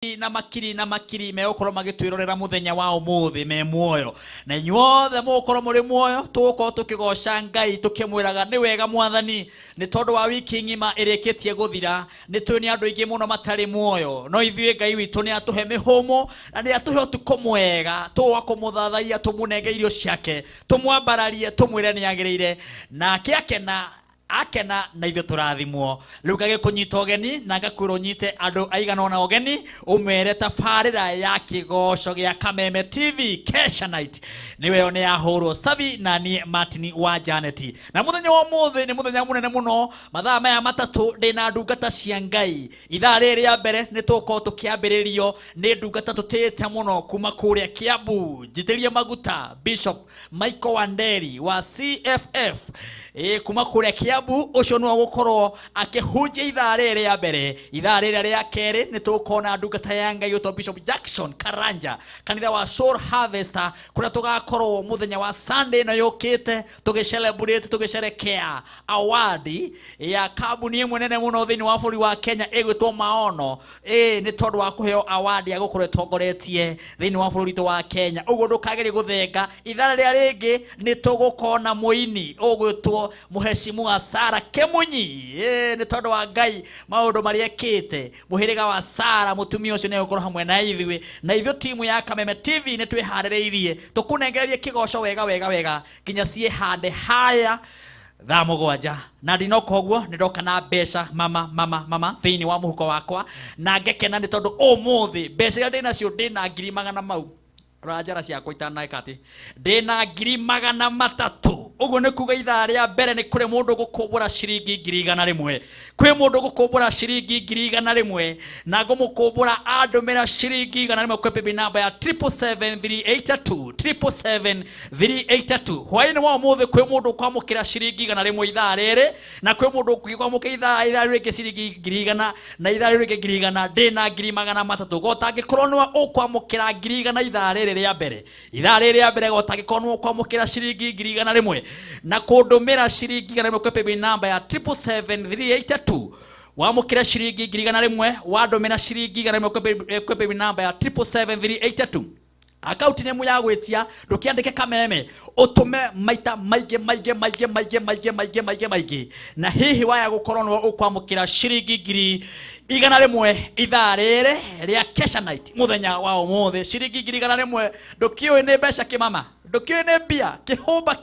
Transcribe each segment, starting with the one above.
na makiri megukoro magitwirorera muthenya wa umuthi me muoyo na inyuothe mukoro muri muoyo tuko tukigoca Ngai tukimwiraga ni wega mwathani ni tondu wa wiki ngima irikitie guthira ni tuni andu ingi muno matari muoyo no ithuĩ Ngai witu ni atuhe mihumo na ni atuhe utuko mwega tuwa kumuthathaia tumunenge irio ciake tumwambararie tumwire ni agirire na akena na ithuĩ turathimwo riu ngage kunyita ogeni na ngakwira unyite andu aigana ona ogeni umere tabarĩra ya kigoco gĩa Kameme TV Kesha Night niwe one yahũrwo Savi na ni Martin wa Janet na muthenya wa muthi ni muthenya munene muno mathaa maya matatu ndina ndungata cia Ngai ithaa rĩrĩ rĩa mbere ni tuko tukiambĩrĩrio ni ndungata tutĩte muno kuma kũrĩa Kiambu njitĩrie maguta Bishop Michael Wanderi wa CFF kuma kũrĩa Kiambu ucio no gukorwo akihunjia ithaa rĩrĩ rĩa mbere ithaa rĩrĩ rĩa kerĩ ni tukona ndungata ya Ngai uto Bishop Jackson Karanja kanitha wa Soul Harvester kuria tugakorwo muthenya wa Sunday na yokite tugicelebrate tugicerekea award ya kambuni imwe nene muno thĩinĩ wa bũrũri wa Kenya ĩgwĩtwo Maono ni tondu wa kuheo award ya gukorwo tongoretie thĩinĩ wa bũrũri wa Kenya uguo ndũkagerie guthenga ithaa rĩrĩa rĩngĩ ni tugukona muini ũgwĩtwo Mheshimiwa Sara Kemunyi ni tondu wa Ngai maundu maria ekite muhiriga wa Sara mutumia ucio ni gukorwo hamwe na ithuĩ timu ya Kameme TV ni twiharĩrĩirie tukunengererie kigoco wega kinya cie hande haya thaa mũgwanja na ndinoka ũguo nĩndoka na mbeca mama thĩinĩ wa mũhuko wakwa na ngekena nĩ tondũ ũmũthĩ mbeca iria ndĩnacio ndĩna 100,000 mau rajara ciakwa itanaika ati ndĩna 300,000 uguo nĩ kuga ithaa rĩa mbere nĩ kũrĩ mũndũ gũkũmbũra ciringi 100,000 kwĩ mũndũ gũkũmbũra ciringi 100,000 na ngũmũkũmbũra andũmĩra ciringi 100,000 kwĩ paybill namba ya 77382 77382 hwaĩ-inĩ wa ũmũthĩ kwĩ mũndũ kwamũkĩra ciringi 100,000 ithaa rĩrĩ na kwĩ mũndũ kwamũkĩra ithaa rĩrĩ ciringi 100,000 na ithaa rĩrĩ 100,000 ndĩna 300,000 gotangĩkorwo nĩwe ũkwamũkĩra 100,000 ithaa rĩrĩ rĩa mbere gotangĩkorwo nĩwe ũkwamũkĩra ciringi 100,000 na kundumira ciringi 100,000 kwa paybill namba ya 77382 wamukira ciringi 100,000 wadumira ciringi 100,000 kwa paybill namba ya 77382 akaunti nemu ya gwetia ndukiandike Kameme utume maita maige na hihi waya gukorwo no ukwamukira ciringi 100,000 ithaa rĩrĩ rĩa Kesha Night muthenya wa umuthi ciringi 100,000 ndukioi ni mbeca kimama ndukioi ni mbia kihumba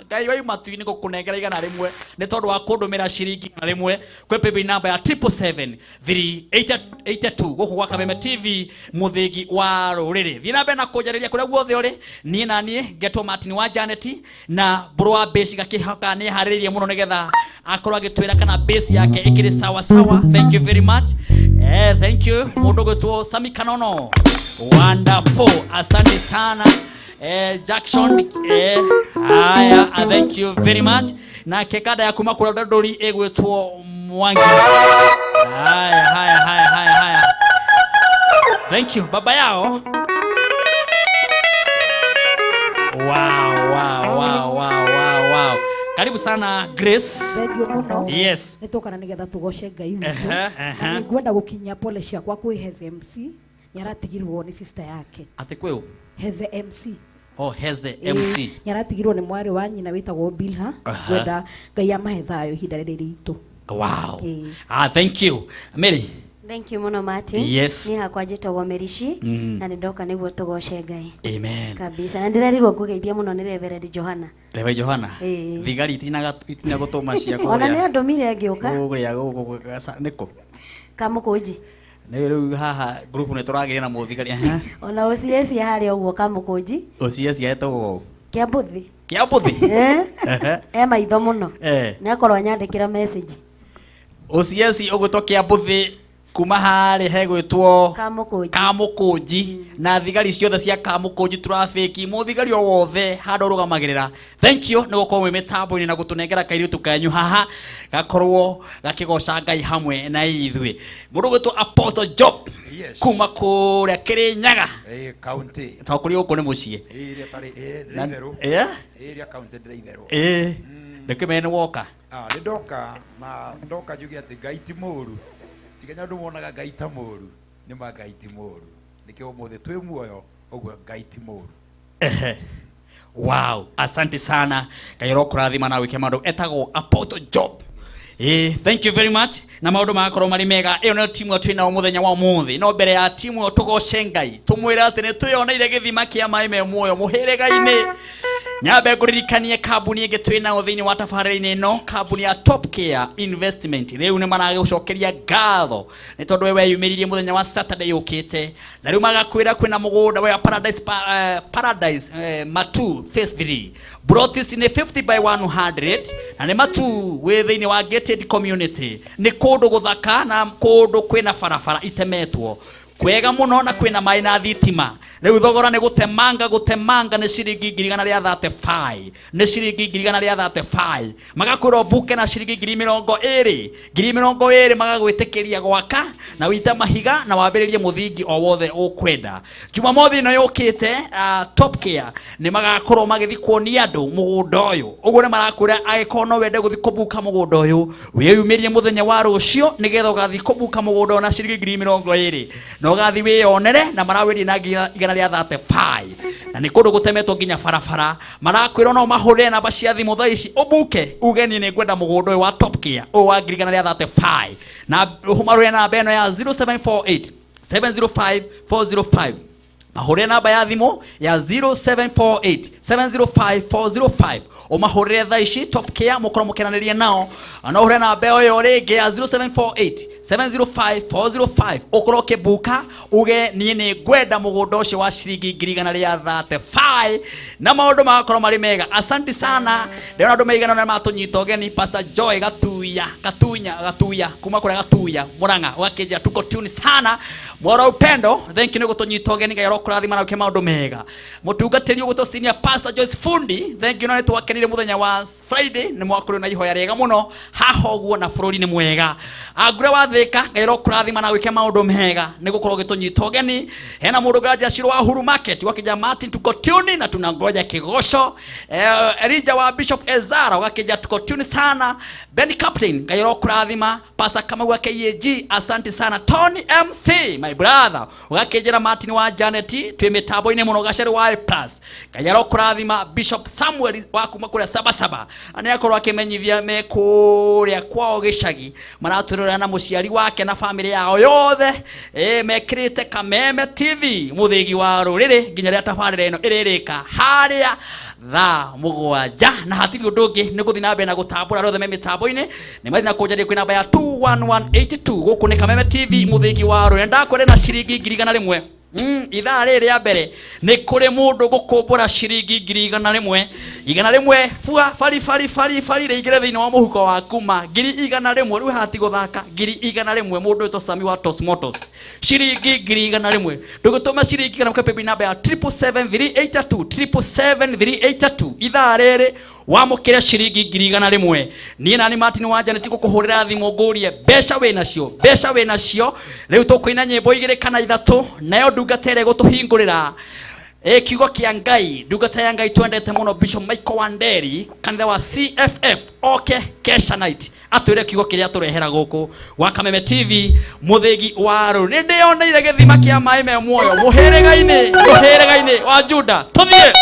Ngai wa matu-ini gukunengera 100,000 ni tondu wa kundumira ciringi 100,000 kwe paybill namba ya 77382 guku gwa Kameme TV muthingi wa ruriri thina mbe na kunjariria kuria guothe uri nie na nie ngetwo Martin wa Janet na bro wa base gakihoka ni hariririe muno nigetha akorwo agitwira kana base yake ikiri sawa. Thank you very much. Thank you mundu gwitwo Sami Kanono wonderful asante sana Jackson haya thank you very much na kekada ya kuma kura ndori egwitwo Mwangi haya thank you baba yao wow karibu sana Grace. Thank you muno. Yes. Nitokana nigetha tugoce Ngai witũ. Na ngwenda gukinyia pole ciakwa kwĩ Heze MC. Yaratigirwo ni sister yake. Ate kwĩũ? Heze MC. Oh, Heze MC. Yaratigirwo ni mwari wa nyina witagwo Bilha. Ngwenda Ngai amahe thayo ihinda rĩrĩ ritũ. Wow. Thank you. Mary. Thank you muno Martin. Yes. Ni hakwa njĩtagwo Merishi na nĩndoka nĩguo tugoce Ngai. Amen. Kabisa. Na ndĩrerirwo kũgeithia muno nĩ Reverend Johana. Reverend Johana. Thigari itina gũtũma ciakwa. Ona nĩ andũmire ngĩũka. Nĩkũ? Kamũkũnji. Nĩ rĩu haha group nĩ tũragĩrĩ na mũthigari. Ona ũcieci harĩa ũguo Kamũkũnji. Ũcieci etagwo Kĩambuthi. Maitho muno. Nĩakorwo anyandĩkĩra message. Ũcieci ũgũtwo Kĩambuthi kuma harĩ hegwĩtwo Kamũkũnji na thigari ciothe cia Kamũkũnji traffic mũthigari o wothe handũ rũgamagĩrĩra. Thank you nĩ gũkorwo mĩtambo-inĩ na gũtũnengera kairĩtu kanyu haha gakorwo gakĩgoca Ngai hamwe na ithuĩ. Mũndũ gwĩtwo Apostle Job kuma kũrĩa Kĩrĩnyaga county ta kũrĩ gũkũ nĩ mũciĩ ĩrĩa tarĩ ĩrĩa county ndĩrĩ itherũ ndĩkĩmene woka nĩndoka na ndoka njuge atĩ Ngai ti mũũru tiganya ndũ wonaga Ngai ta mũũru nĩ magaiti mũru nikio mũthĩ twĩ muoyo ũguo gaiti mũru. Wow, asante sana. Kairo kurathima na wike maundu etago Apostle Job. Thank you very much. Na maundu magakorwo mari mega. Iyo no timu twina muthenya wa muthi. No mbere ya timu tugoce Ngai. Tumwira ati ni tuyoneire githima kia mai me muoyo muhiriga-ini. Nyambe nguririkanie kambuni ingi twina thiini wa tabarĩra-inĩ ino, kambuni ya Top Care Investment. Riu ni maragũcokeria ngatho ni tondu wewe yumiririe muthenya wa Saturday ukite. Na riu magakwira kwina mugunda wa Paradise Matu Phase 3. Brotis ni 50 by 100 na ni Matu we thiini wa gated community. Ni kundu guthaka na kundu kwina barabara itemetwo. Kwega muno na kwina mai na thitima. Riu thogora ni gutemanga ni ciringi 135. Ni ciringi 135. Magakwira buke na ciringi 20,000 magagwitikiria gwaka na wite mahiga na wambiririe muthingi o wothe ukwenda. Jumamothi no yukite Top Care ni magakorwo magithikwo ni andu mugunda uyu. Uguo ni marakwira agikono wende guthi kubuka mugunda uyu. Wiyumirie muthenya wa rucio nigetha ugathi kubuka mugunda na ciringi 20,000. No gathi wiyonere na marawiri na 135. Na ni kundu gutemetwo nginya barabara. Marakwira no mahure namba cia thimu thaa ici ubuke ugeni ni ngwenda mugunda uyu wa Top Care o wa 135. Na humarwe na beno ya 0748 705 405. Mahure namba ya thimu ya 0748 705 405. O mahure thaa ici Top Care mukoro mukenanirie nao. Na hure namba yo ringi ya 0748 705 405. Okoro kibuka uge ni ngwenda mugunda ucio wa ciringi 135 na maundu magakorwo mari mega. Asante sana. Ndio andu maigana na matunyita ugeni Pastor Joy Gatuya kuma kure Gatuya Muranga wakeja tuko tune sana mwara upendo. Thank you ni gutunyita ugeni gairo kurathima na uke maundu mega. Mutungatiri ugutucinia Pastor Joyce Fundi. Thank you no twakenire muthenya wa Friday ni mwakuru na ihoya rega muno haho guo na bururi ni mwega. Agure wa thika gairo kurathima na uke maundu mega ni gukorwo gitunyita ugeni. Hena mundu gaja shiro wa Huru Market wakija Martin tuko tune na tunangoja kigosho. Elija wa Bishop Ezara wakija tuko tune sana. Ben Captain gairo kurathima. Pastor Kameme wa KAG asante sana. Tony MC my brother wakijira Martin wa Janet twe mitabo ine muno gacari wa plus gairo kurathima. Bishop Samuel wa kuma kure Sabasaba ani akorwo akimenyithia me kuria kwao gicagi maraturura na muciari wake na family yao yothe mekirite Kameme TV muthigi wa ruriri nginya ria tabarira ino iririka haria thaa mugwanja na hatiri undu ungi ni guthi na mbere na gutambura rothe me mitambo-ini ni mathi na kunjaria kwi namba ya 21182 guku ni Kameme TV muthigi wa ruriri ndakwire na ciringi 100,000. Ithaa riri ya mbere ni kuri mundu gukumbura ciringi 100,000 fua fari reigire thiini wa muhuko wa kuma 100,000 riu hati guthaka 100,000 mundu to Sami wa Tosmotos ciringi 100,000 ndugutuma ciringi kana kapebi namba ya 77382 ithaa riri wamukire ciringi 100,000 ni nani Martin wa Janet gukuhurira thimu ngurie besha we nacio riu tukuina nyimbo 2 kana 3 nayo ndungatere gutuhingurira kiugo kia Ngai ndungata ya Ngai twendete muno Bishop Michael Wanderi kanitha wa CFF kesha night atwire kiugo kiria turehera guku wa Kameme TV muthigi wa ru ni ndioneire githima kia mai me muoyo muhiriga-ini wa Juda tuthie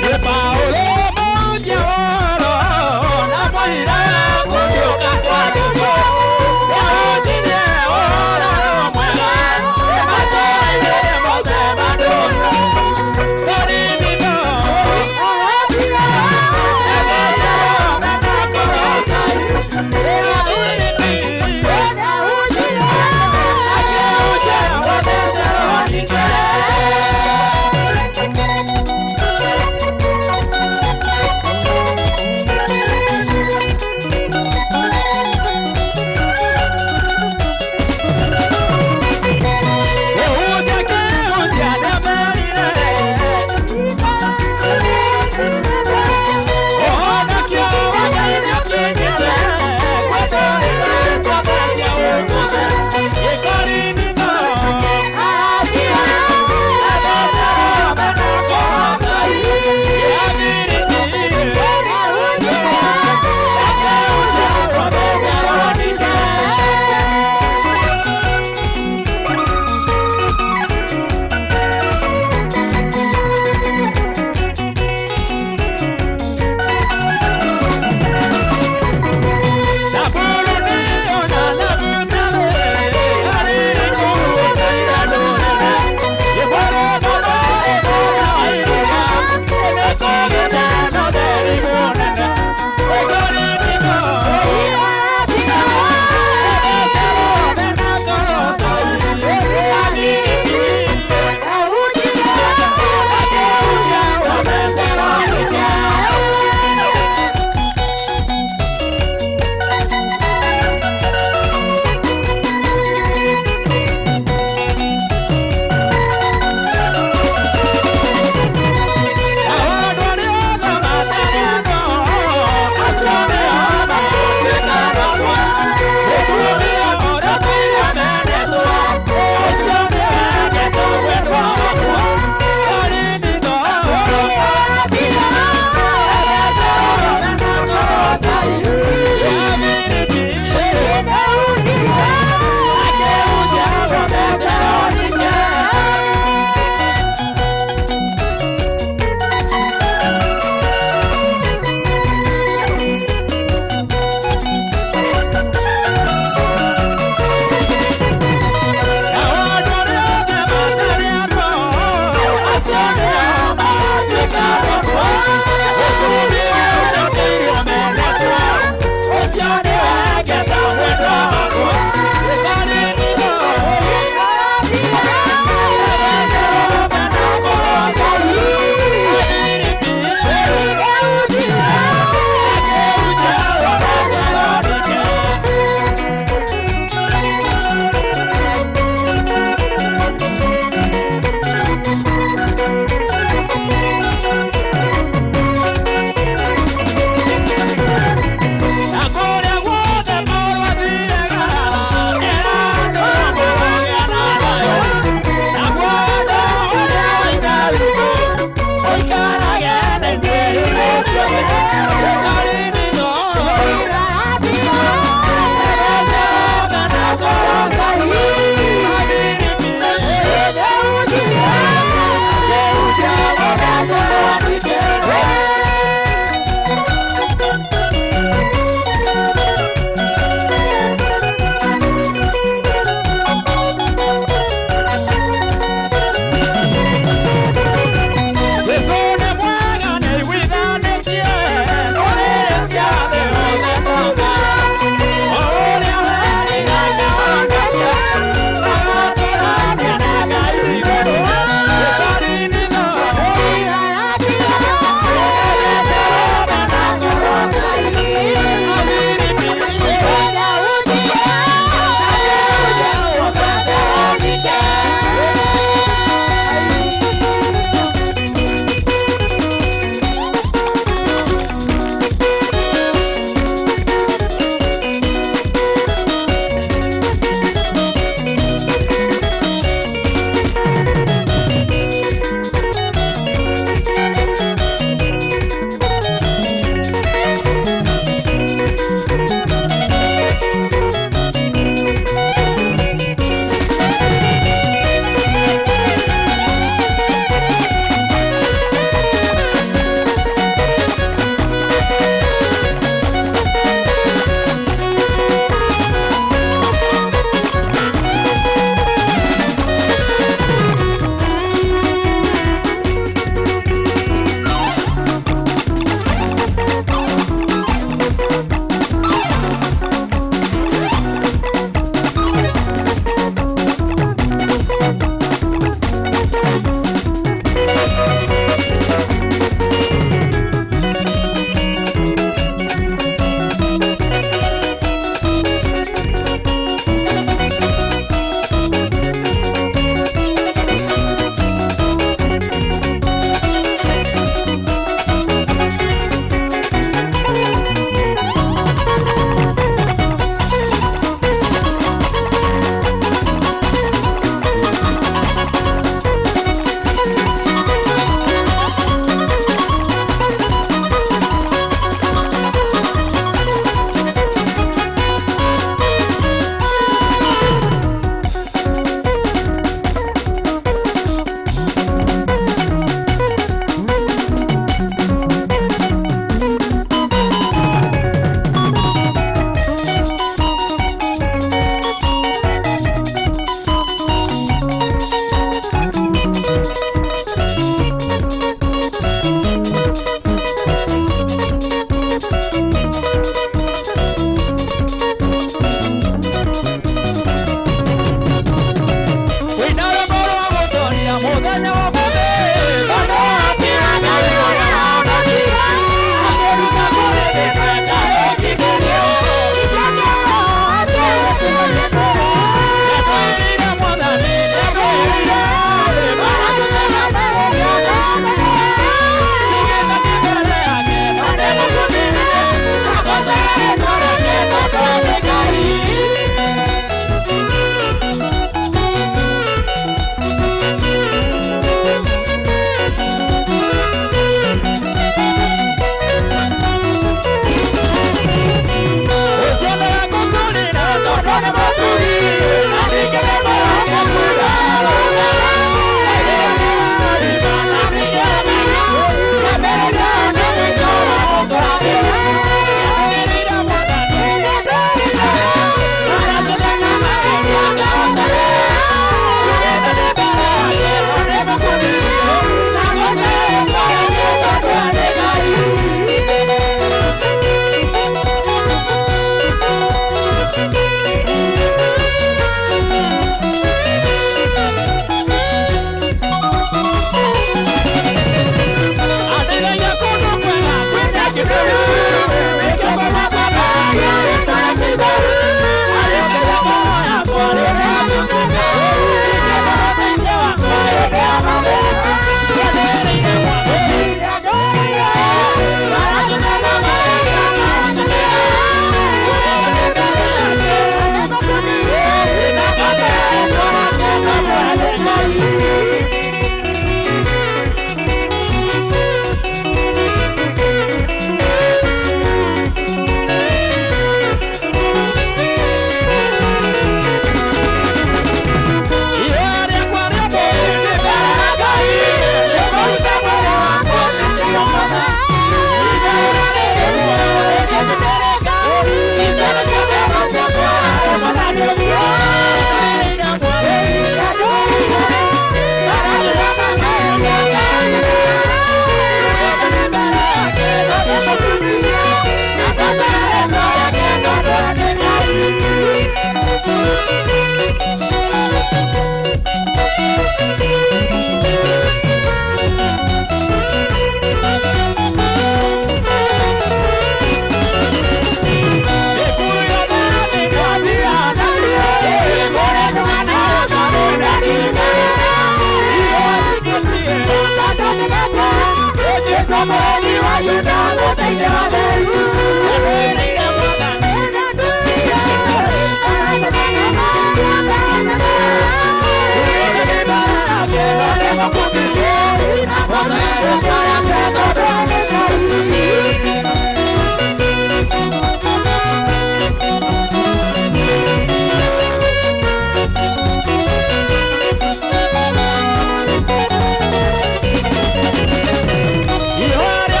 Ihore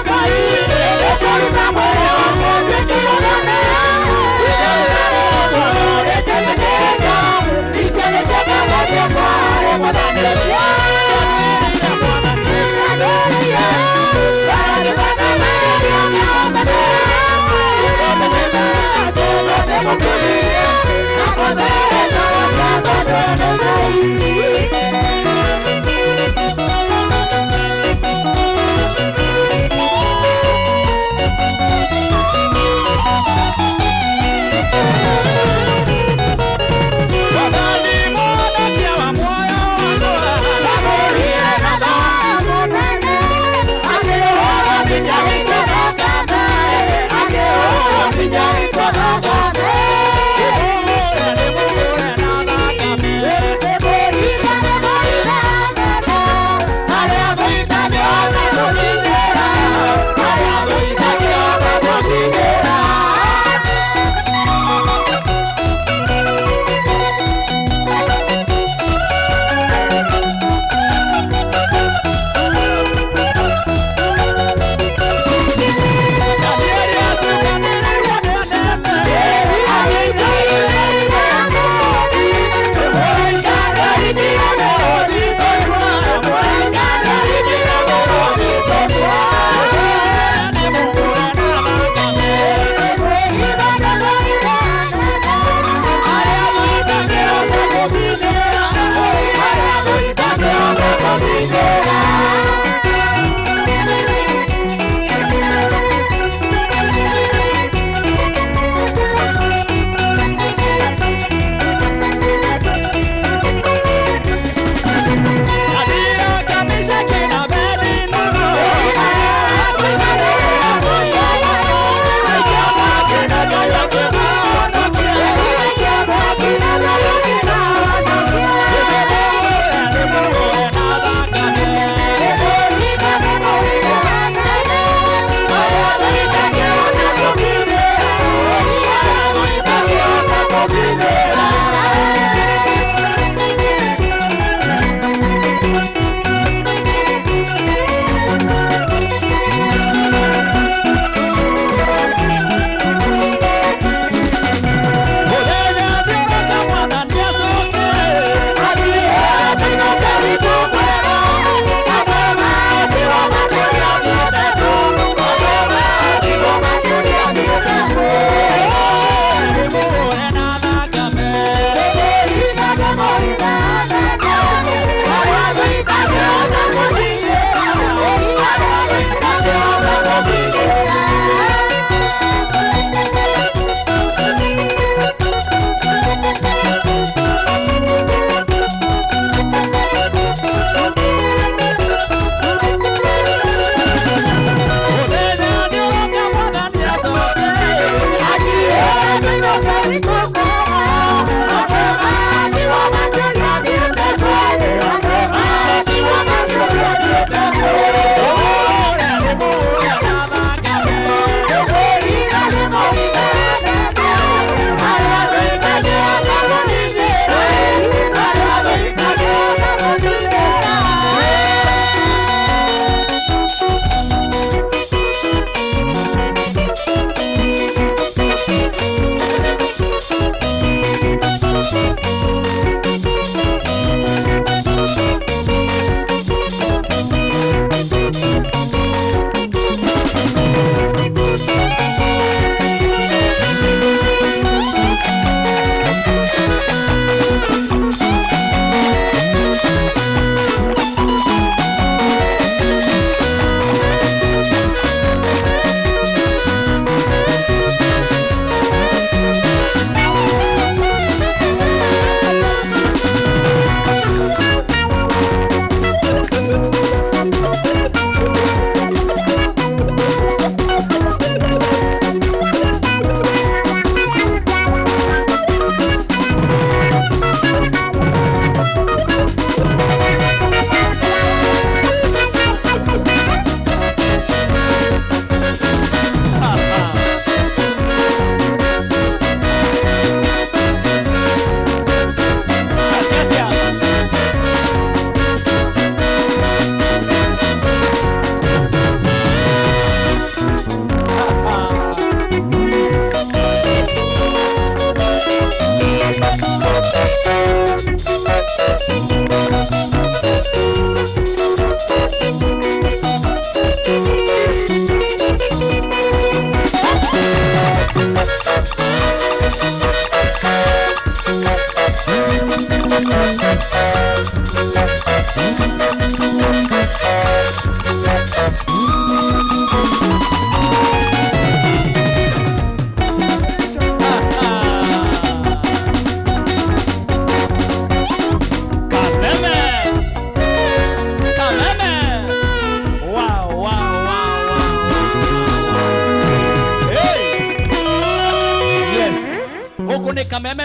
kwa ryo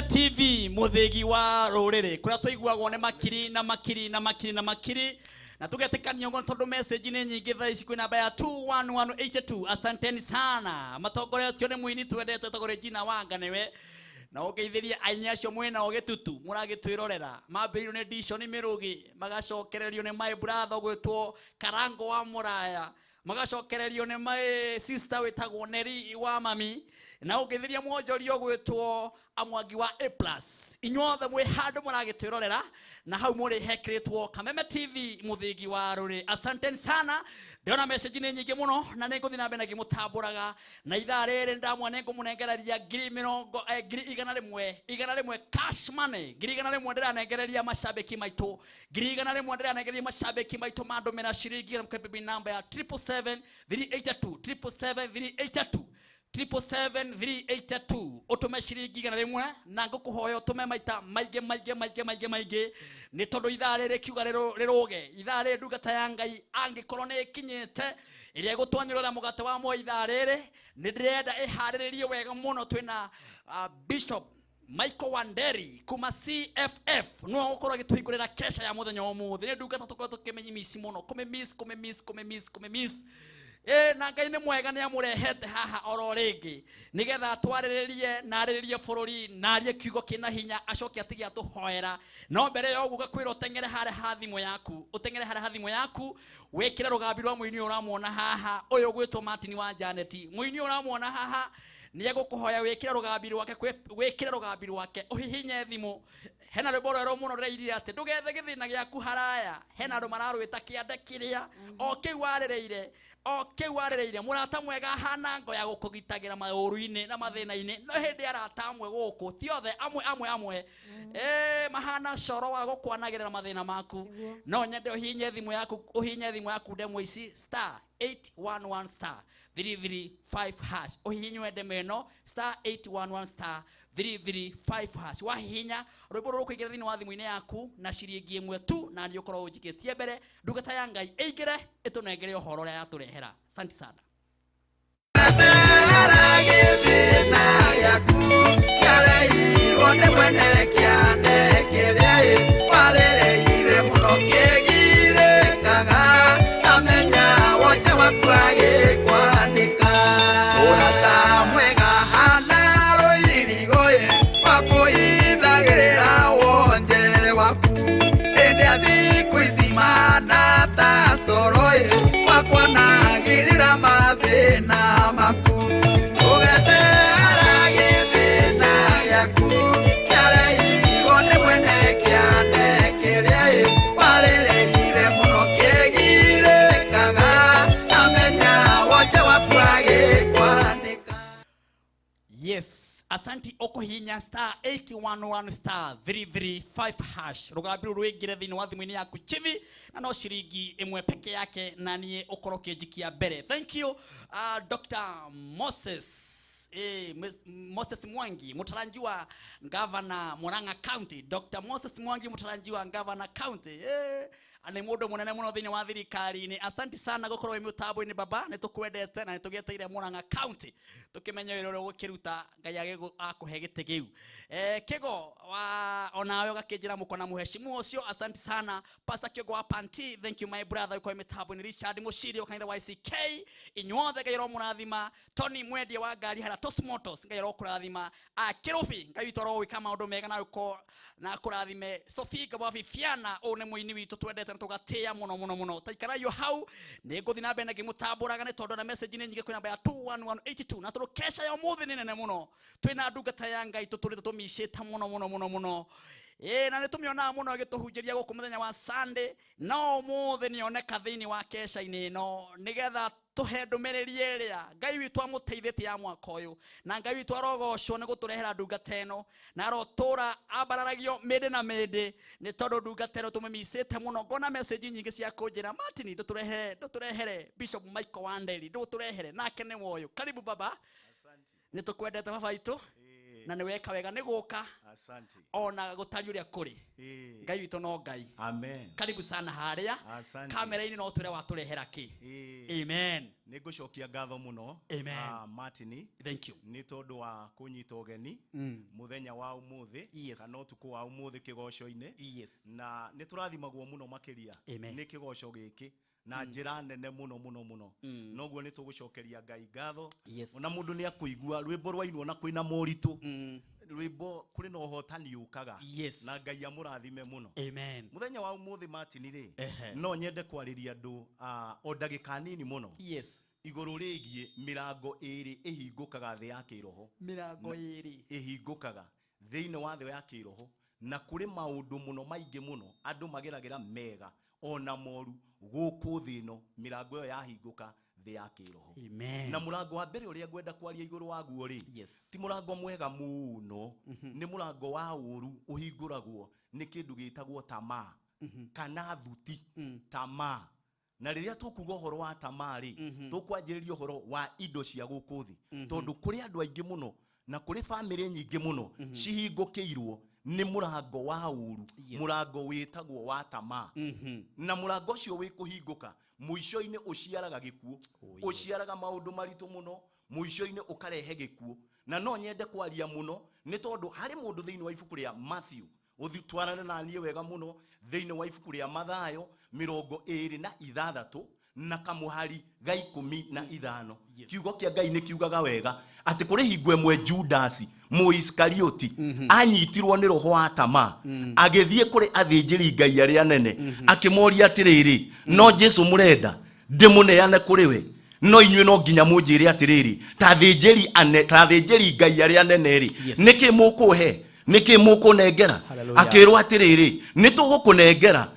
TV muthigi wa rurire kuria tuiguagwo ne makiri na makiri na makiri na makiri na tugetekania ngo tondu message ni nyingi thaa ici kwina namba ya 21182. Asanteni sana matongoretio ne muini twendete togore jina wanga newe na ugeithiria ainyacio mwena ogitutu muragitwirorera mambiriro ne dishoni mirugi magacokererio ne my brother gwitwo Karango wa Muraya magacokererio ne my sister witagwo Neri wa mami na ugeithiria mwonjorio gwitwo Amwangi wa A+ inyuothe mwe handu muragitwirorera na hau muri hekretwo Kameme TV muthigi wa ruri. Asanteni sana ndiona message ni nyingi muno na ninguthi na mbere ngimutamburaga na ithaa riri ndamwa munengereria igana rimwe cash money igana rimwe ndiranengereria mashabiki maitu igana rimwe ndiranengereria mashabiki maitu mandumira shiringi mkebibi namba ya 777 382 777 utume shiringi igana rimwe na ngukuhoya utume maita maige ni tondu ithaa riri kiuga riruge ithaa riri ndungata ya Ngai angikorwo ni ikinyite iria gutwanyurira mugate wa mo ithaa riri ni ndirenda ihariririe wega muno twina Bishop Michael Wanderi kuma CFF no ukorwo gituhingurira kesha ya muthenya wa muthi ni ndungata tukorwo tukimenyimisi muno kume na Ngai ni mwega ni amurehete haha oro ringi nigetha twariririe na ariririe bururi na arie kiugo kina hinya acoke atigi atuhoera no mbere yo guga kwira utengere hare hathimo yaku wekire rugambi rwa muini uramuona haha uyu gwitwo Martin wa Janeti muini uramuona haha ni gukuhoya wekire rugambi rwake uhihinye thimu hena rwiboro ro muno reiri ati ndugethe githina giaku haraya hena andu mararwita kiande kiria okiwarireire murata mwega hana ngo ya gukugitagira mauru-ini na mathina-ini no hindi arata amwe guku ti othe amwe mahana coro wa gukwanagirira mathina maku no nyende uhinye thimu yaku demo ici *811 *335# uhinywe demeno *811 *335# wahinya rwimbo rwo kuigira thini wa thimu-ini yaku na ciringi imwe tu na ndio korwo ujikitie mbere ndungata ya Ngai eigire itunengere uhoro ria yaturehera. Asante sana. Yes, asanti okohinya *811 *335# rugambi rwigire thini wa thimu-ini yaku chivi na no shiringi imwe peke yake na nie ukoroke jikia mbere. Thank you Dr. Moses Mwangi mutaranjiwa Governor Murang'a County. Dr. Moses Mwangi mutaranjiwa Governor County ane mundu munene muno thini wa thirikari ni. Asante sana gukorwo wi mutambo-ini baba ni tukwendete na ni tugeteire Murang'a County tukimenya wira uria gukiruta Ngai akuhe gite giu kigo wa onawe gakijira mukona muheshimu ucio. Asante sana Pastor Kigo wa Panti. Thank you my brother kwa mitambo-ini. Richard Mushiri wa kanitha YCK inyuothe Ngai ro murathima. Tony Mwendie wa ngari hara Toast Motors Ngai ro kurathima. Kirubi Ngai witoro wika maundu mega na uko na kurathime. Sophie Gabo Fifiana one muini witu twendete na tugatia muno taikara yo hau ni nguthi na mbere ngimutamburaga ni tondu na message ni nyingi kwina namba ya 21182 na turukesha yo muthi ni nene muno twina ndungata ya Ngai tuturite tumicita muno na ni tumiona muno gituhunjiria guku muthenya wa Sunday no muthi ni oneka thini wa kesha-ini no nigetha tuhe ndumiriri iria Ngai witu amuteithite ya mwaka uyu na Ngai witu arogocwo ni guturehera ndungata ino na arotura ambararagio mende na mende ni tondu ndungata ino tumemicite muno. Ngona message nyingi cia kunjira Martin nduturehere Bishop Michael Wanderi nduturehere nake ni woyo. Karibu baba. Asante. Ni tukwendete baba itu na ni weka wega ni guka Asante. Ona gutari uria kuri. Ngai witu no Ngai. Amen. Karibu sana haria. Asante. Kamera-ini no ture waturehera ki. Amen. Nigucokia ngatho muno. Amen. Martin. Thank you. Ni tondu wa kunyita ugeni muthenya wa umuthi kana utuku wa umuthi kigoco-ini. Yes. Na ni turathimagwo muno makiria ni kigoco giki na njira nene muno muno muno. Noguo ni tugucokeria Ngai ngatho. Ona mundu ni akuigua rwimbo rwainwo na kwina moritu. Rwimbo kuri no hotani yukaga. Na Ngai amurathime muno. Amen. Muthenya wa umuthi Martin ri no nyende kwariria andu o ndagika nini muno. Iguru rigie mirango iri ihingukaga thi ya kiroho. Mirango iri ihingukaga thiini wa thi ya kiroho na kuri maundu muno maingi muno andu mageragira mega ona moru guku thino mirango yo yahinguka thi ya kiroho. Amen. Na murango wa mbere uria ngwenda kwaria iguru waguo ri ti murango mwega muno ni murango wa uru uhinguragwo ni kindu gitagwo tamaa kana thuti tamaa. Na riria tukuga uhoro wa tamari tukwanjiriria uhoro wa indo cia guku thi tondu kuri andu aingi muno na kuri family nyingi muno cihingukiirwo ni murango wa uru murango witagwo wa tamaa. Na murango cio wi kuhinguka muico-ini uciaraga gikuo uciaraga maundu maritu muno muico-ini ukarehe gikuo. Na no nyende kwaria muno ni tondu hari mundu thiini wa ibuku ria Matthew uthitwarane na niĩ wega muno thiini wa ibuku ria Mathayo 26 na kamuhari ga 15. Kiugo kia Ngai ni kiugaga wega ati kuri hingo imwe Judas Muiskarioti anyitirwo ni roho wa tamaa agithie kuri athinjiri Ngai aria nene akimoria atiriri no Jesu murenda ndimuneane kuri we no inywe no nginya munjire atiriri ta thinjiri Ngai aria nene ri niki mukuhe niki mukunengera akirwo atiriri nitugukunengera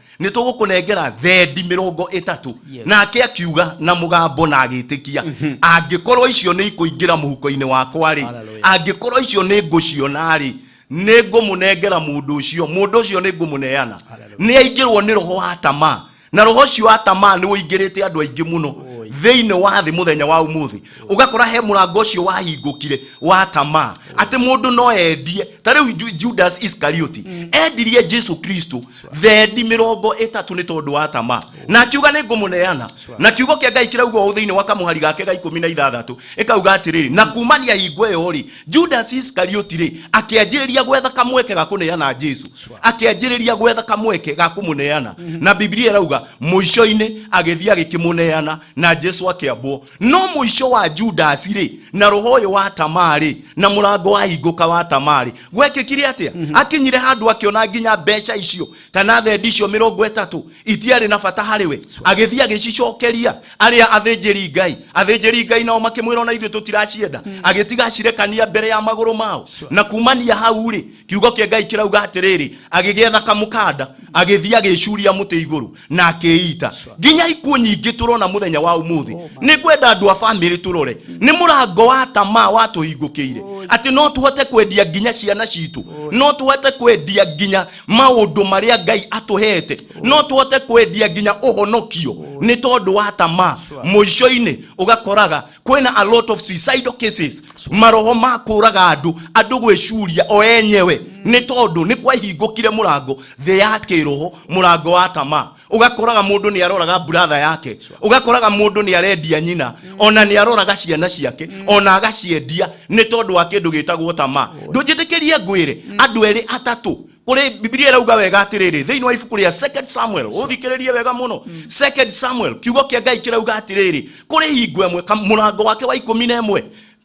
thendi 30 nake akiuga na mugambo na agitikia angikorwo icio ni ikuingira muhuko-ini wakwa ri angikorwo icio ni nguciona ri ni ngumunengera mundu ucio ni ngumuneana ni aingirwo ni roho wa tamaa na roho cio wa tamaa ni uingirite andu aingi muno thiini wa thi muthenya wa umuthi ugakora he murango ucio wahingukire wa tamaa ati mundu no endie tari Judas Iskarioti endirie Jesu Kristo thendi 30 ni tondu wa tamaa na kiuga ni ngumuneana na kiugo kia Ngai kirauga thiini wa kamuhari gake ga 16 ikauga atiriri na kumania hingo iyo ri Judas Iskarioti ri akianjiriria gwetha kamweke ga kuneana Jesu akianjiriria gwetha kamweke ga kumuneana na Biblia irauga muico-ini agithia gikimuneana na Jesu akiambwo no muico wa Judas ri na roho yo wa tamari na murango wa hinguka wa tamari gwekikire atia akinyire handu akiona nginya mbeca icio kana thendi icio 30 itiari na bata hari we agithia gicicokeria aria athinjiri Ngai nao makimwira na ithu tutiracienda agitiga cirekania mbere ya maguru mao na kumania hau ri kiugo kia Ngai kirauga atiriri agigetha kamukanda agithia gicuria muti iguru na akiita nginya ikuo nyingi turona muthenya wa umuthi ni gwenda andu a family turore ni murango wa tamaa watuhingukiire ati no tuhote kwendia nginya ciana citu no tuhote kwendia nginya maundu maria Ngai atuhete no tuhote kwendia nginya uhonokio ni tondu wa tamaa muico-ini ugakoraga kwina a lot of suicidal cases maroho makuraga andu gwicuria o enyewe ni tondu ni kwa hingukire murango the ya kiroho murango wa tamaa ugakoraga mundu ni aroraga brother yake ugakoraga mundu ni arendia nyina ona ni aroraga ciana ciake ona agaciendia ni tondu wa kindu gitagwo tamaa ndunjitikirie ngwire andu eri atatu kuri Biblia irauga wega atiriri thiini wa ibuku ria 2 Samuel uthikiririe wega muno 2 Samuel kiugo kia Ngai kirauga atiriri kuri hingo imwe murango wake wa 11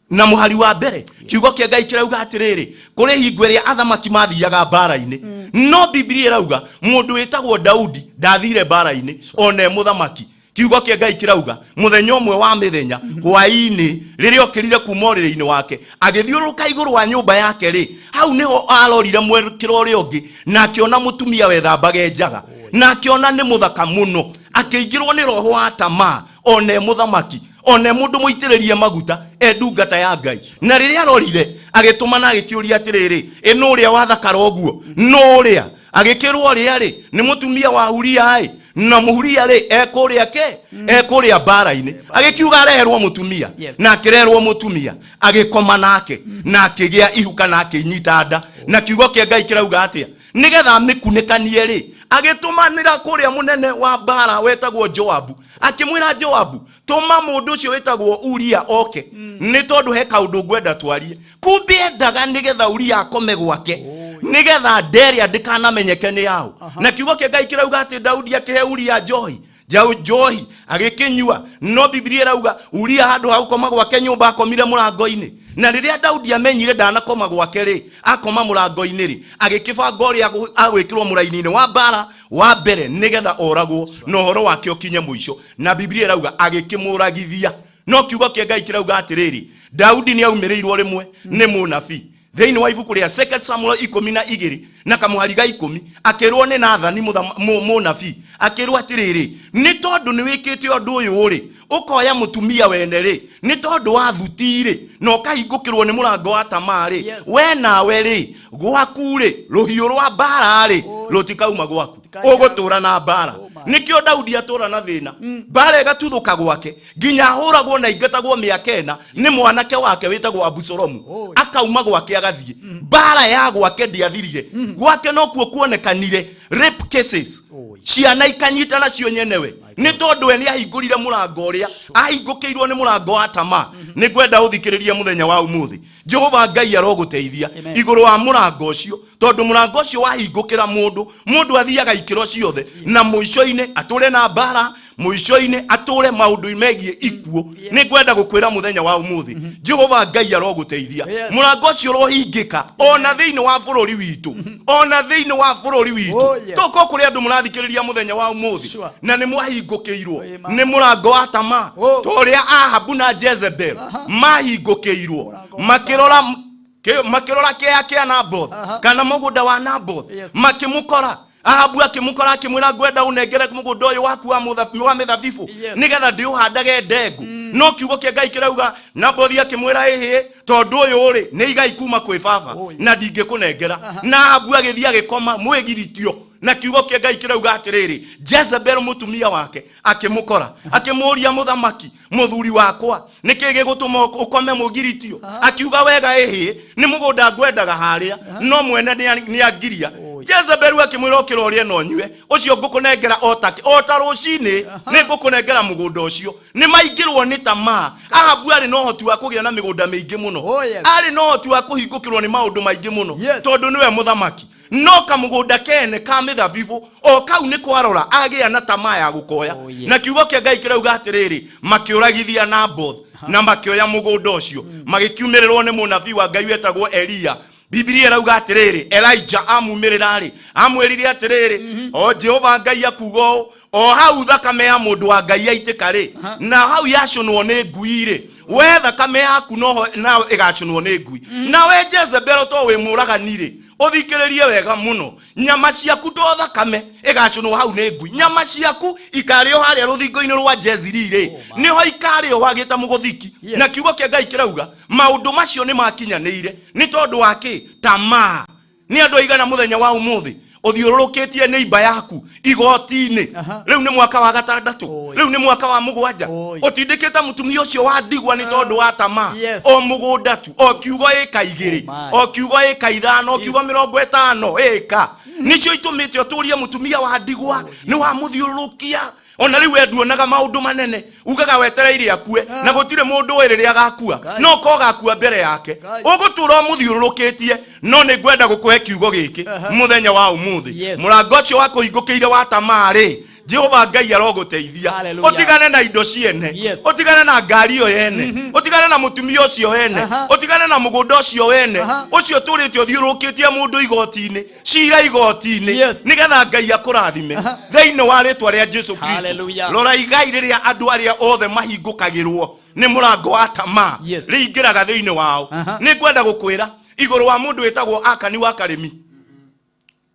na muhari wa mbere kiugo kia Ngai kirauga atiriri kuri hingo iria athamaki mathiaga mbara-ini no Biblia irauga mundu witagwo Daudi ndathire mbara-ini one muthamaki kiugo kia Ngai kirauga muthenya umwe wa mithenya hwaini riria okirire kuma uriri-ini wake agithiuruka iguru wa nyumba yake ri hau niho arorire mwekiro uri ungi na akiona mutumia wethambage njaga na akiona ni muthaka muno akiingirwo ni roho wa tamaa one muthamaki one mundu muitiririe maguta ndungata ya Ngai na riria arorire agitumana agikiuria atiriri ino uria wathakara oguo no uria agikirwo ria ri ni mutumia wa Uria ai na muhuria ri ekuria ke ekuria bara-ini agikiuga areherwo mutumia na akirerwo mutumia agikoma nake na akigia ihuka na akinyita nda na kiugo kia Ngai kirauga atia nigetha mikunikanie ri agitumanira kuria munene wa bara wetagwo Joabu akimwira Joabu tuma mundu ucio wetagwo Uria oke ni tondu he kaundu ngwenda twarie kumbe endaga nigetha Uria akome gwake nigetha Deria ndikanamenyeke ni yao na kiugo kia Ngai kirauga ati Daudi akihe Uria njohi agikinyua no Biblia irauga Uria handu hau koma gwake nyumba akomire murango-ini na riria Daudi amenyire ndanakoma gwake ri akoma murango-ini ri agikibanga uria agwikirwo muraini-ini wa bara wa mbere nigetha oragwo no horo wake okinye muico na Biblia irauga agikimuragithia no kiugo kia Ngai kirauga atiriri Daudi ni aumirirwo rimwe ni munabii Theini wa ibuku ria 2 Samuel 12 na kamuhariga 10 akirwo ni Nathani munabii akirwo atiriri ni tondu ni wikite undu uyu uri ukoya mutumia wene ri ni tondu wa thutiri no kahingukirwo ni murango wa Tamari we nawe ri gwaku ri ruhiu rwa bara ri rutikauma gwaku ugutura na bara nikio Daudi atura na thina bara igatuthuka gwake nginya huragwo na ingatagwo miakena ni mwanake wake witagwo Abusalomu akauma gwake agathie bara ya gwake ndiathirire gwake no kuo kuonekanire rape cases ciana ikanyita na cio nyenewe ni tondu we ni ahingurire murango uria ahingukiirwo ni murango wa Tama ni gwenda uthikiririe muthenya wa umuthi Jehova Ngai aroguteithia iguru wa murango ucio tondu murango ucio wahingukira mundu athiaga ikiro ciothe na muico-ini ature na bara muico-ini ature maundu megie ikuo ni gwenda gukwira muthenya wa umuthi Jehova Ngai aroguteithia murango ucio rohingika ona thiini wa bururi witu ona thiini wa bururi witu toko kuri andu murathikiriria muthenya wa umuthi na ni mwahingukiirwo ni murango wa Tama toria Ahabu na Jezebel mahingukiirwo makirora kia Naboth kana mugunda wa Naboth makimukora Ahabu akimukora akimwira gwenda unengere mugunda uyu waku wa mithabibu nigetha ndiuhandage ndengu no kiugo kia Ngai kirauga Naboth akimwira ehe tondu uyu uri ni igai kuma kwi baba na ndingikunengera na Ahabu agithia gikoma mwigiritio na kiugo kia Ngai kirauga atiriri Jezebel mutumia wake akimukora akimuria muthamaki muthuri wakwa nikige gutuma ukome mugiritio akiuga wega ehe ni mugunda ngwendaga haria no mwene ni angiria Jezebel akimwira ukirorie no nywe ucio ngukunengera ota rucini ni ngukunengera mugunda ucio ni maingirwo ni Tama Ahabu ari no hotu wa kugia na migunda mingi muno ari no hotu wa kuhingukirwo ni maundu maingi muno tondu niwe muthamaki no kamugunda kene ka mithabibu o kau ni kwarora agia na Tama ya gukoya na kiugo kia Ngai kirauga atiriri makiuragithia Naboth na makioya mugunda ucio magikiumirirwo ni munabii wa Ngai wetagwo Elia Biblia irauga atiriri Elijah amumirira ri amwirire atiriri o Jehova Ngai akugo o hau thakame ya mundu wa Ngai aitika ri na hau yacunwo ni ngui ri we thakame yaku no na igacunwo ni ngui na we Jezebel to we muragani ri uthikiririe wega muno nyama ciaku to thakame igacunwo hau ni ngui nyama ciaku ikario haria ruthingo-ini rwa Jezreel ri niho ikario wagita muguthiki na kiugo kia Ngai kirauga maundu macio ni makinyanire ni tondu waki Tama ni andu aigana muthenya wa umuthi uthiururukitie neighbor yaku igoti-ini riu ni mwaka wa 6 riu ni mwaka wa 7 utindikite mutumia ucio wa ndigwa ni tondu wa Tama o mugunda tu o kiugo ika 2 o kiugo ika 5 o kiugo 50 ika nicio itumite uturie mutumia wa ndigwa ni wa muthiururukia ona riu enduonaga maundu manene ugaga wetereire akue na gutire mundu wirire agakua no ko gakua mbere yake ugutura muthiururukitie no ni gwenda gukuhe kiugo giki muthenya wa umuthi murango ucio wa kuhingukiire wa Tamari Jehova Ngai aroguteithia utigane na indo ciene utigane na ngari yo yene utigane na mutumia ucio wene utigane na mugunda ucio wene ucio turite uthiurukitie mundu igoti-ini cira igoti-ini nigetha Ngai akurathime theini wa ritwa ria Jesu Kristo rora igai riria andu aria othe mahingukagirwo ni murango wa Tama riingiraga theini wao ni gwenda gukwira iguru wa mundu wetagwo Akani wa Karimi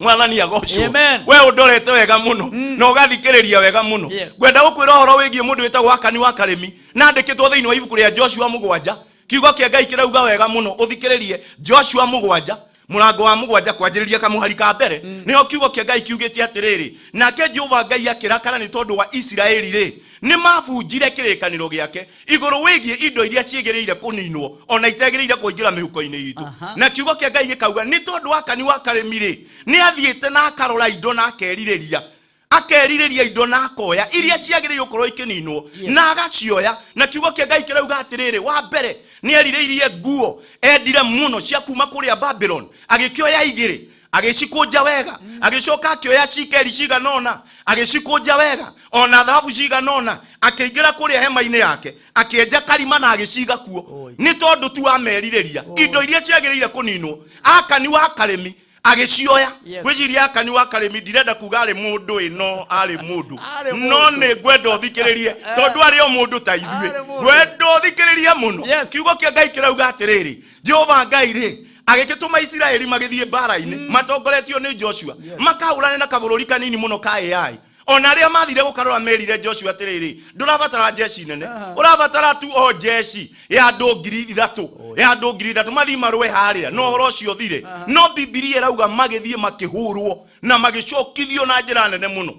mwathani agocwo we undorete wega muno no ugathikiriria wega muno gwenda gukwira horo wigie mundu wetagwo Akani wa Karimi na ndikitwo thiini wa ibuku ria Joshua 7 kiugo kia Ngai kirauga wega muno uthikiririe Joshua 7 murango wa mugwanja kwanjiriria kamuhari ka mbere niho kiugo kia Ngai kiugite atiriri nake Jehova Ngai akirakara ni tondu wa Isiraeli ri ni mabunjire kirikaniro giake iguru wigie indo iria ciegereire kuninwo ona itegereire kuingira mihuko-ini itu na kiugo kia Ngai gikauga ni tondu wa kani wa karemi ri ni athiite na akarora indo na akeririria indo na akoya iria ciagiriire gukorwo ikininwo na agacioya na kiugo kia Ngai kirauga atiriri wa mbere ni eririirie nguo endire muno cia kuma kuria Babylon agikioya igiri agicikunja wega agicoka akioya cikeri ciganona agicikunja wega ona thahabu ciganona akiingira kuria hema-ini yake akienja karima na agiciga kuo ni tondu tu ameririria indo iria ciagiriire kuninwo akani wa karemi agicioya gwiciria akani wa karemi ndirenda kuga ari mundu ino ari mundu no ni gwenda uthikiririe tondu ari o mundu ta ithuĩ gwenda uthikiririe muno kiugo kia Ngai kirauga atiriri Jehova Ngai ri agigituma Isiraeli magithie mbara-ini matongoretio ni Joshua makahurane na kabururi kanini muno ka Ai ona aria mathire gukarora merire Joshua atiriri ndurabatara jeshi nene urabatara tu o jeshi ya andu 3,000 ya andu 3,000 mathi marwe haria no horo cio thire no Biblia irauga magithie makihurwo na magicokithio na njira nene muno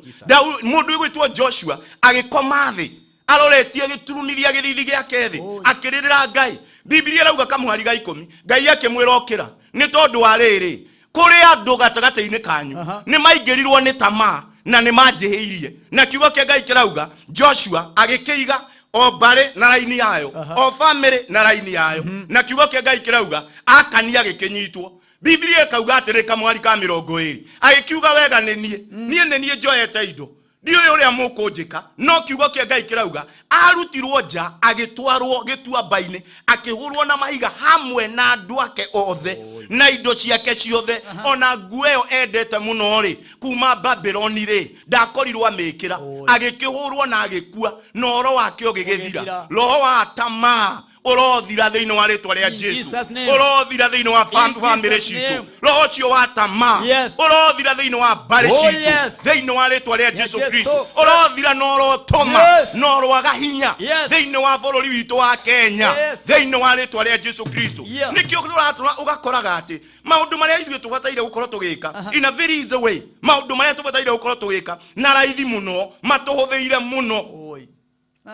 mundu gwitwo Joshua agikoma thi aroretie giturumithia githithi giake thi akiririra Ngai Biblia irauga kamuhari ga 10 Ngai akimwirokira ni tondu wa riri kuri andu gatagata-ini kanyu ni maingirirwo ni tamaa na ni manjihiirie na kiugo kia Ngai kirauga Joshua agikiiga o bare na raini yayo o family na raini yayo na kiugo kia Ngai kirauga akani agikinyitwo Biblia ikauga atiri kamuhari ka 20 agikiuga wega nie njoyete indo ndio uria mukunjika no kiugo kia Ngai kirauga arutirwo nja agitwarwo gituamba-ini akihurwo na mahiga hamwe na andu ake othe na indo ciake ciothe ona nguo endete muno ri kuma Babylon ri ndakorirwo amikira agikihurwo na agikua no ro wake ugigithira roho wa tamaa urothira thiini wa ritwa ria Jesu urothira thiini wa family citu roho cio wa tamaa urothira thiini wa mbari citu thiini wa ritwa ria Jesu Kristo urothira no rotoma no rwaga hinya thiini wa bururi witu wa Kenya thiini wa ritwa ria Jesu Kristo nikio uratũra ugakoraga ati maundu maria ithuĩ tubataire gukorwo tugika in a very easy way maundu maria tubataire gukorwo tugika na raithi muno matuhuthiire muno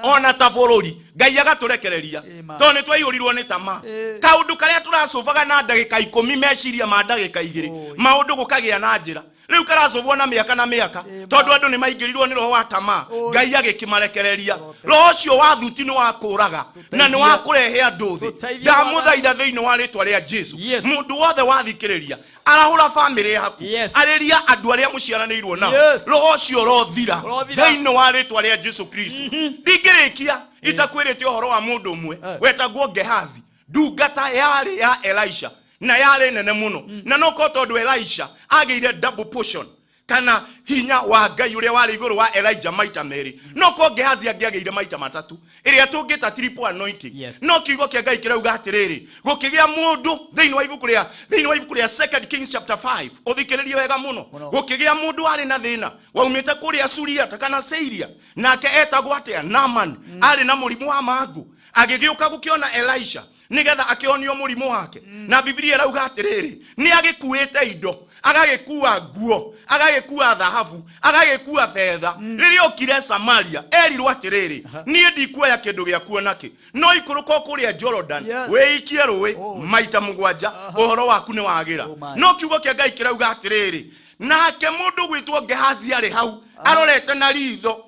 ona ta bururi Ngai agaturekereria to ni twaiyurirwo ni tama kaundu karia turacobaga na ndagika 10 meciria ma ndagika 2 maundu gukagia na njira riu karacobwo na miaka tondu andu ni maingirirwo ni roho wa tama Ngai agikimarekereria roho cio wa thuti ni wa kuraga na ni wa kurehe andu thi ndamuthaitha thiini wa ritwa ria Jesu mundu wothe wathikiriria arahura family yaku ariria andu aria muciaranirwo nao roho cio rothira thiini wa ritwa ria Jesu Kristo ndingirikia itakwirite uhoro wa mundu umwe wetagwo Gehazi ndungata yari ya Elisha na yale nene muno na noko tondu Elisha ageire double portion kana hinya wa Ngai uria wari iguru wa Elijah maita meri noko Gehazi ageire maita matatu iria tungita triple anointing no kiugo kia Ngai kirauga atiriri gukigia mundu thiini wa ibuku ria 2 Kings chapter 5 uthikiririe wega muno gukigia mundu ari na thina waumite kuria Suria takana Syria nake etagwo atia Naaman ari na murimu wa mangu agigiuka gukiona Elisha nigetha akionio murimu wake na Biblia irauga atiriri ni agikuite indo agagikua nguo agagikua thahabu agagikua fedha riria okire Samaria erirwo atiriri ni ndikuoya kindu gia kuonake no ikuruko kuria Jordan weikie ruwi maita mugwanja uhoro waku ni wagira no kiugo kia Ngai kirauga atiriri nake mundu gwitwo Gehazi ari hau arorete na ritho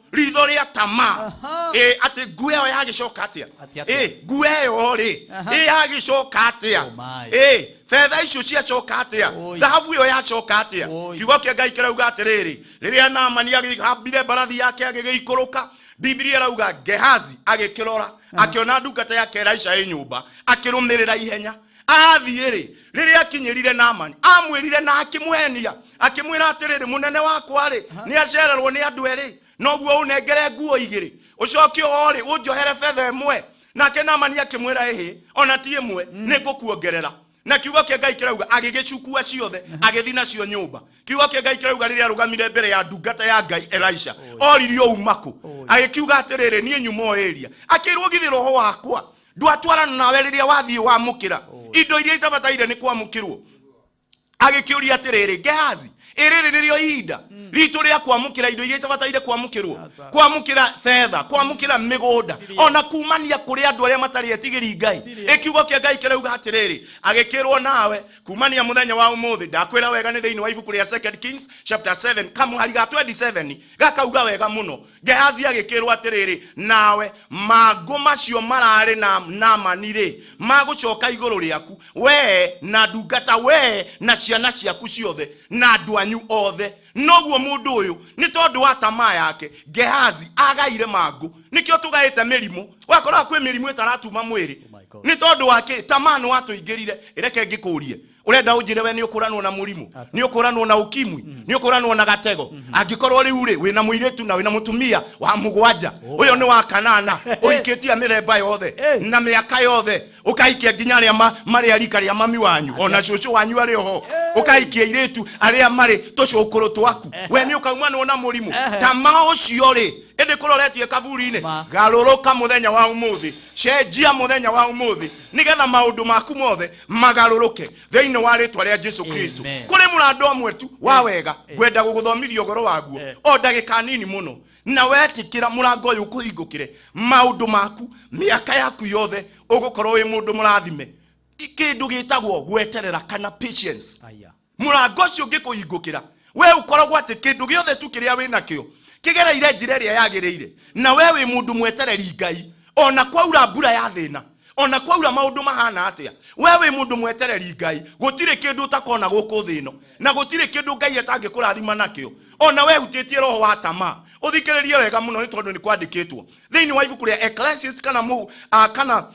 ria tama ati nguo yo yagicoka atia nguo yo ri yagicoka atia fedha icio ciacoka atia thahabu yo yacoka atia kiugo kia Ngai kirauga atiriri riria Naamani agihambire mbarathi yake agigikuruka Biblia irauga Gehazi agikirora akiona ndungata yake Elisha e nyumba akirumirira ihenya athiiri riria akinyirire Naamani amwirire na akimwenia akimwira atiriri munene wakwa ri ni acererwo ni andu eri noguo unengere nguo igiri ucoke ori unjohere fedha emwe nake Naamani akimwira ehe ona ti emwe nigukuongerera na kiugo kia Ngai kirauga agigicukua ciothe agithi nacio nyumba kiugo kia Ngai kirauga riria arugamire mbere ya ndungata ya Ngai Elisha oririo umaku agikiuga atiriri nie nyumo area akirwo githi roho wakwa ndwatwarana nawe riria wathii wamukira indo iria itabataire ni kwamukirwo agikiuria atiriri Gehazi iriri nirio ihinda ritu ria kwamukira indo iria tabataire kwamukirwo kwamukira fedha kwamukira migunda ona kumania kuri andu aria matari etigiri Ngai ikiugo kia Ngai kirauga atiriri agikirwo nawe kumania muthenya wa umuthi ndakwira wega ni thiini wa ibuku ria 2 Kings chapter 7 kamuhari ga 27 gakauga wega muno Gehazi agikirwo atiriri nawe mago macio marari na Naamani magucoka iguru riaku we na ndungata we na ciana ciaku ciothe na andu anyu othe noguo mundu uyu ni tondu wa tamaa yake Gehazi agaire magu nikio tugaite mirimu wakora kwi mirimu itaratuma mwiri ni tondu wake tamaa no watuingirire ireke ngikurie urenda unjire we ni ukuranwo na murimu ni ukuranwo na ukimwi ni ukuranwo na gatego angikorwo ri ure wina muiretu na wina mutumia wa mugwanja uyo ni wa kanana uikitia mithemba yothe na miaka yothe ukaikia nginya ria mari arika ria mami wanyu ona cucu wanyu ari ho ukaikia iretu aria mari tucukuru twaku we ni ukaumana na murimu tamaa ucio ri ende kuroretie kaburi-ini garuruka muthenya wa umuthi cenjia muthenya wa umuthi nigetha maundu maku mothe magaruruke thiini wa ritwa ria Jesu Kristo kuri murando amwe tu wa wega gwenda guguthomithia ugoro waguo o ndagika nini muno na wetikira murango uyu kuhingukire maundu maku miaka yaku yothe ugukorwo wi mundu murathime kindu gitagwo gweterera kana patience murango ucio ngikuhingukira we ukoragwo ati kindu giothe tu kiria wina kio kigereire njira iria yagiriire na we wi mundu mwetereri Ngai ona kwaura mbura ya thina ona kwaura maundu mahana atia we wi mundu mwetereri Ngai gutire kindu utakona guku thino na gutire kindu Ngai atangikurathima nakio ona we hutitie roho wa tamaa uthikiririe wega muno ni tondu ni kwandikitwo thiini wa ibuku ria Ecclesiastes kana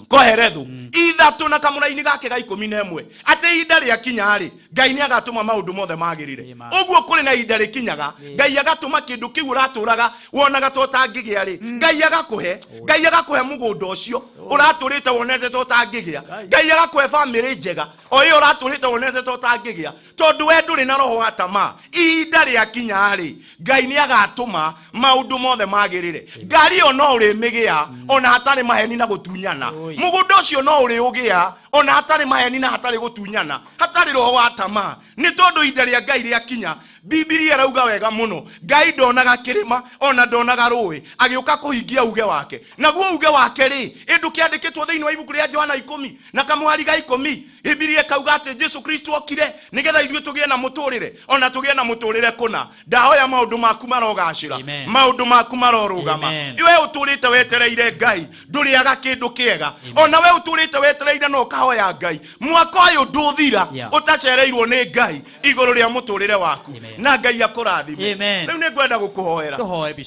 koherethu ithatu na kamuraini gake ga 11 ate ihinda ria kinyari Ngai ni agatuma maundu mothe magirire uguo kuri na ihinda rikinyaga Ngai agatuma kindu kiu uraturaga wonaga totangigia ri Ngai agakuhe mugunda ucio uraturite wonete totangigia Ngai agakuhe family njega o iyo uraturite wonete totangigia tondu we nduri na roho wa tamaa ihinda ria kinyari Ngai ni agatuma maundu mothe magirire ngari ono urimigia ona hatari maheni na gutunyana mugunda ucio no uri ugia ona hatari maheni na hatari gutunyana hatari roho wa tamaa ni tondu ihinda ria Ngai ria kinya Biblia rauga wega muno Ngai ndonaga kirima ona ndonaga rui agiuka kuhingia uge wake naguo uge wake ri indu kiandikitwo thiini wa ibuku ria Johana 10 na kamuhari ga 10 Biblia kauga ati Jesu Kristo okire nigetha ithuĩ tugie na muturire ona tugie na muturire kuna ndahoya maundu maku marogacira maundu maku marorugama iwe uturite wetereire Ngai nduriaga kindu kiega ona we uturite wetereire no kahoya Ngai mwaka uyu nduthira utacereirwo ni Ngai iguru ria muturire waku na Ngai akurathime riu ni ngwenda gukuhoera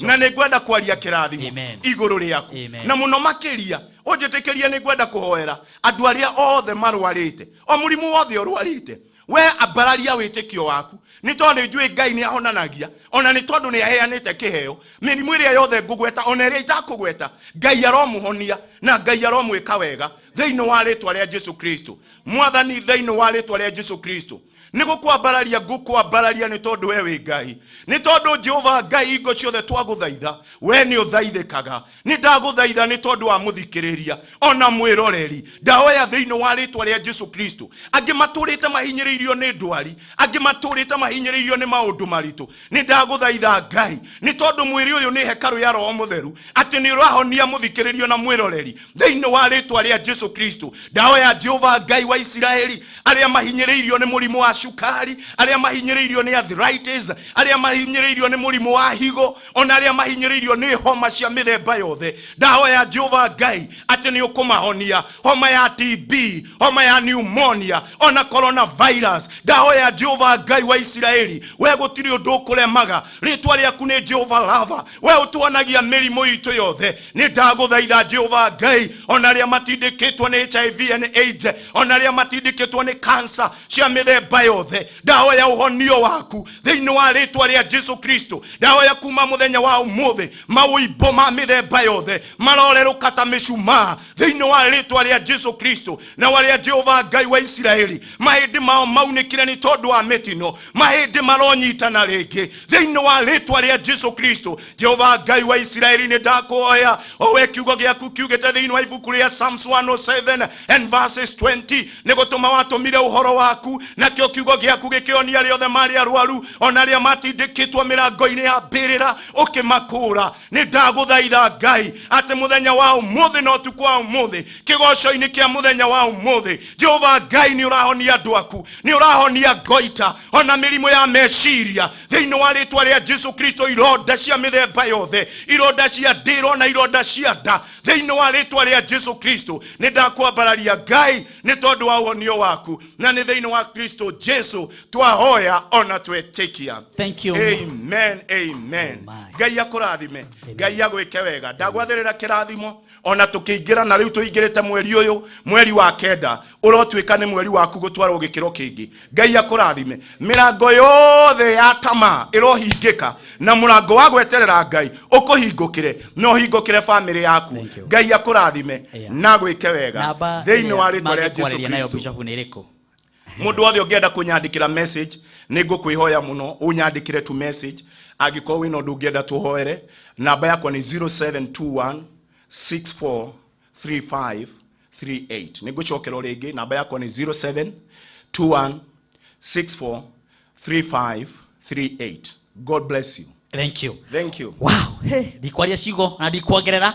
na ni ngwenda kwaria kirathimo iguru riaku na muno makiria unjitikirie ni ngwenda kuhoera andu aria othe marwarite o murimu wothe urwarite we abararia witikio waku ni tondu njui Ngai ni ahonanagia ona ni tondu ni aheanite kiheo mirimu iria yothe ngugweta ona iria itakugweta Ngai aromuhonia na Ngai aromwika wega thiini wa ritwa ria Jesu Kristo mwathani thiini wa ritwa ria Jesu Kristo niko kwambararia ni tondu we wi Ngai ni tondu Jehova Ngai ingo ciothe twaguthaitha we ni uthaithikaga ni ndaguthaitha ni tondu wa muthikiriria ona mwiroreri ndahoya thiini wa ritwa ria Jesu Kristo angi maturite mahinyiriirio ni ndwari angi maturite mahinyiriirio ni maundu maritu ni ndaguthaitha Ngai ni tondu mwiri uyu ni hekaru ya Roho Mutheru ati ni urahonia muthikiririo na mwiroreri thiini wa ritwa ria Jesu Kristo ndahoya Jehova Ngai wa Israeli aria mahinyiriirio ni murimu wa shukari aria mahinyiriirio ni arthritis aria mahinyiriirio ni murimu wa higo ona aria mahinyiriirio ni homa cia mithemba yothe ndahoya Jehova Ngai ati ni ukumahonia homa ya TB homa ya pneumonia ona coronavirus ndahoya Jehova Ngai wa Israeli we gutiri undu kuremaga ritwa riaku ni Jehova Lava we utuonagia mirimu itu yothe ni ndaguthaitha Jehova Ngai ona aria matindikitwo ni HIV and AIDS ona aria matindikitwo ni cancer cia mithemba yothe ndawa ya uhonio waku thiini wa ritwa ria Jesu Kristo ndawa ya kuma muthenya wa umuthi mauibo ma mithemba yothe maroreruka ta micuma thiini wa ritwa ria Jesu Kristo na waria Jehova Ngai wa Israeli mahindi mao maunikire ni tondu wa mitino mahindi maronyitana ringi thiini wa ritwa ria Jesu Kristo Jehova Ngai wa Israeli ni ndakuoya owe kiugo giaku kiugite thiini wa ibuku ria Psalms 107 and verses 20 nigutuma watumire uhoro waku na kio kiugo giaku gikionia riothe mari arwaru ona ria matindikitwo mirango-ini ya mbirira ukimakura ni ndaguthaitha Ngai ati muthenya wa umuthi no tu kwa umuthi kigoco-ini kia muthenya wa umuthi Jehova Ngai ni urahonia andu aku ni urahonia goita ona mirimo ya meciria thiini wa ritwa ria Jesu Kristo ironda cia mithemba yothe ironda cia ndiro na ironda cia nda thiini wa ritwa ria Jesu Kristo ni ndakwambararia Ngai ni tondu wa uhonio waku na ni thiini wa Kristo Jesu twahoya ona twetikia. Thank you. Amen. Amen. Ngai akurathime Ngai agwike wega ndagwathirira kirathimo ona tukiingira na riu tuingirite mweri uyu mweri wa kenda urotwika ni mweri waku gutwarwo gikiro kingi Ngai akurathime mirango yothe ya tama irohingika na murango wa gweterera Ngai ukuhingukire no hingukire family yaku Ngai akurathime na gwike wega thiini wa ritwa ria Jesu Kristo. Mundu wothe ungienda kunyandikira message ningukwihoya muno unyandikire tu message agiko wino ndungienda tuhoere namba yako ni 0721 643538 nigucokero ringi namba yako ni 0721 643538. God bless you. Thank you. Thank you. Wow. Hey, dikwaria cigo na dikwagerera.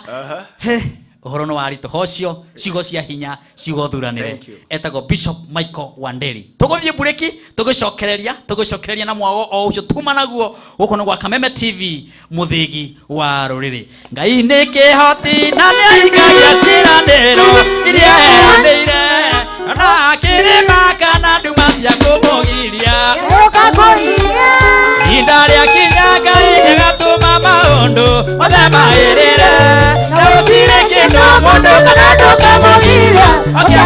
Hey, uhoro no wari tohocio cigo cia hinya cigo thuranire etago Bishop Michael Wanderi tuguthie bureki tugucokereria na mwago o ucio tuma naguo guko no gwa Kameme TV muthigi wa ruriri Ngai ni kihoti na ni aigagia ciraniro iria eranire na kirima kana nduma cia kumugiria indaria kinya Ngai nigatuma maundu othe mahirire na utire kindu mundu kana ndukamugiria okia